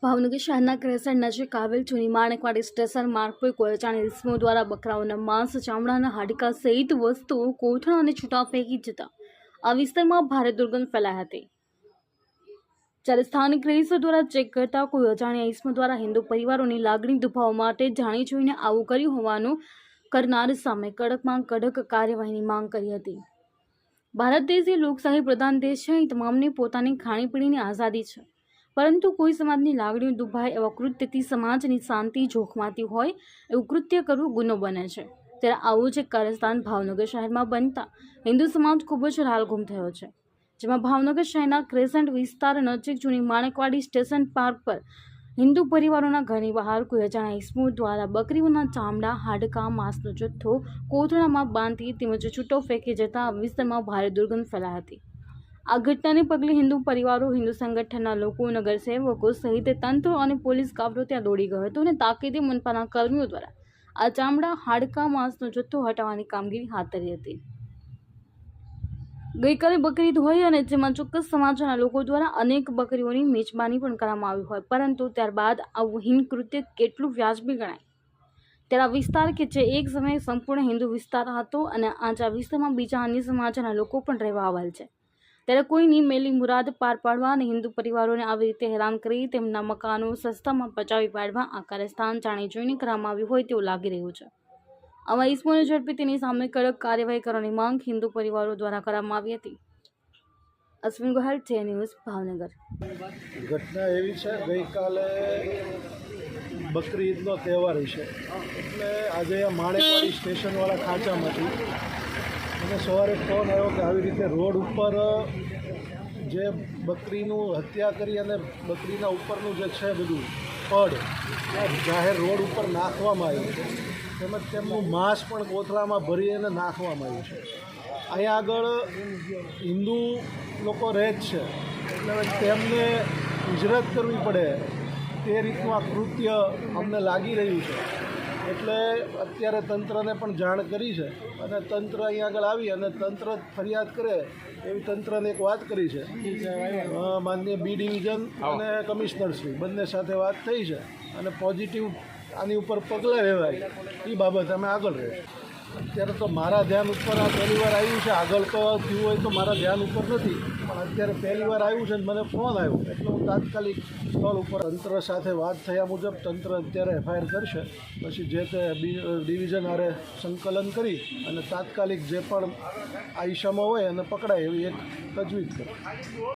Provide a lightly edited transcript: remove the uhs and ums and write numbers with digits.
ભાવનગર શહેરના ક્રેસેન્ટ નજીક આવેલ જૂની માણેકવાડી સ્ટેશન માર્ગ પર કોઈ અજાણ્યા ઇસમો દ્વારા બકરાઓના માંસ, ચામડાના હાડકા સહિત વસ્તુઓ કોથળા અને છૂટા ફેંકી જતા આ વિસ્તારમાં ભારે દુર્ગંધ ફેલાઈ હતી। જ્યારે સ્થાનિક રહીશો દ્વારા ચેક કરતા કોઈ અજાણ્યા ઇસમો દ્વારા હિન્દુ પરિવારોની લાગણી દુભાવવા માટે જાણી જોઈને આવું કર્યું હોવાનું કરનાર સામે કડકમાં કડક કાર્યવાહીની માંગ કરી હતી। ભારત દેશ એ લોકશાહી પ્રધાન દેશ છે। અહીં તમામને પોતાની ખાણીપીણીની આઝાદી છે, પરંતુ કોઈ સમાજની લાગણીઓ દુભાય એવા કૃત્યથી સમાજની શાંતિ જોખમાતી હોય એવું કૃત્ય કરવું ગુનો બને છે। ત્યારે આવું જ એક કારસ્તાન ભાવનગર શહેરમાં બનતા હિન્દુ સમાજ ખૂબ જ હાલગુમ થયો છે, જેમાં ભાવનગર શહેરના ક્રેસેન્ટ વિસ્તાર નજીક જૂની માણેકવાડી સ્ટેશન પાર્ક પર હિન્દુ પરિવારોના ઘરની બહાર કોઈ અજાણ્યા ઇસમો દ્વારા બકરીઓના ચામડા, હાડકા, માંસનો જથ્થો કોથળામાં બાંધી તેમજ છૂટો ફેંકી જતા વિસ્તારમાં ભારે દુર્ગંધ ફેલાઈ હતી। આ ઘટનાને પગલે હિન્દુ પરિવારો, હિન્દુ સંગઠનના લોકો, નગરસેવકો સહિત તંત્ર અને પોલીસ કાફલો ત્યાં દોડી ગયો હતો અને તાકીદે મનપાના કર્મીઓ દ્વારા આ ચામડા, હાડકા, માંસનો જથ્થો હટાવવાની કામગીરી હાથ ધરી હતી। ગઈકાલે બકરીદ હોય અને જેમાં ચોક્કસ સમાજના લોકો દ્વારા અનેક બકરીઓની મેજબાની પણ કરવામાં આવી હોય, પરંતુ ત્યારબાદ આવું હીન કૃત્ય કેટલું વ્યાજબી ગણાય? ત્યારે આ વિસ્તાર કે જે એક સમયે સંપૂર્ણ હિન્દુ વિસ્તાર હતો અને આજ આ વિસ્તારમાં બીજા અન્ય સમાજના લોકો પણ રહેવા આવેલ છે, ત્યારે કોઈની મેલી મુરાદ પાર પાડવા અને હિન્દુ પરિવારોને આવી રીતે હેરાન કરી તેમના મકાનો સસ્તામાં પચાવી પાડવા આ કારસ્તાન જાણી જોઈને કરવામાં આવ્યું હોય તેવું લાગી રહ્યું છે। આવા ઇસમોને ઝડપી તેની સામે કડક કાર્યવાહી કરવાની માંગ હિન્દુ પરિવારો દ્વારા કરવામાં આવી હતી। અશ્વિન ગોહેલ, છે ન્યૂઝ, ભાવનગર। ઘટના એવી છે, ગઈકાલે બકરી ઈદનો તહેવાર છે, એટલે આજે આ માણેકવાડી સ્ટેશનવાળા ખાંચામાંથી મને સવારે ફોન આવ્યો કે આવી રીતે રોડ ઉપર જે બકરીનું હત્યા કરી અને બકરીના ઉપરનું જે છે બધું પડ જાહેર રોડ ઉપર નાખવામાં આવ્યું છે, તેમજ તેમનું માંસ પણ કોથળામાં ભરી અને નાખવામાં આવ્યું છે। અહીંયા આગળ હિન્દુ લોકો રહે જ છે, એટલે તેમને હિજરત કરવી પડે તે રીતનું આ કૃત્ય અમને લાગી રહ્યું છે, એટલે અત્યારે તંત્રને પણ જાણ કરી છે અને તંત્ર અહીંયા આગળ આવી અને તંત્ર ફરિયાદ કરે એવી તંત્રને એક વાત કરી છે। માનનીય બી ડિવિઝન અને કમિશનરશ્રી બંને સાથે વાત થઈ છે અને પોઝિટિવ આની ઉપર પગલાં લેવાય એ બાબત અમે આગળ રહીશું। અત્યારે તો મારા ધ્યાન ઉપર આ પહેલી વાર આવ્યું છે, આગળ તો થયું હોય તો મારા ધ્યાન ઉપર નથી, પણ અત્યારે પહેલી વાર આવ્યું છે અને મને ફોન આવ્યો એટલે હું તાત્કાલિક સ્થળ ઉપર તંત્ર સાથે વાત થયા મુજબ તંત્ર અત્યારે એફઆઈઆર કરશે, પછી જે તે ડિવિઝન આરે સંકલન કરી અને તાત્કાલિક જે પણ આ ઈસમો હોય અને પકડાય એવી એક તજવીજ કરે।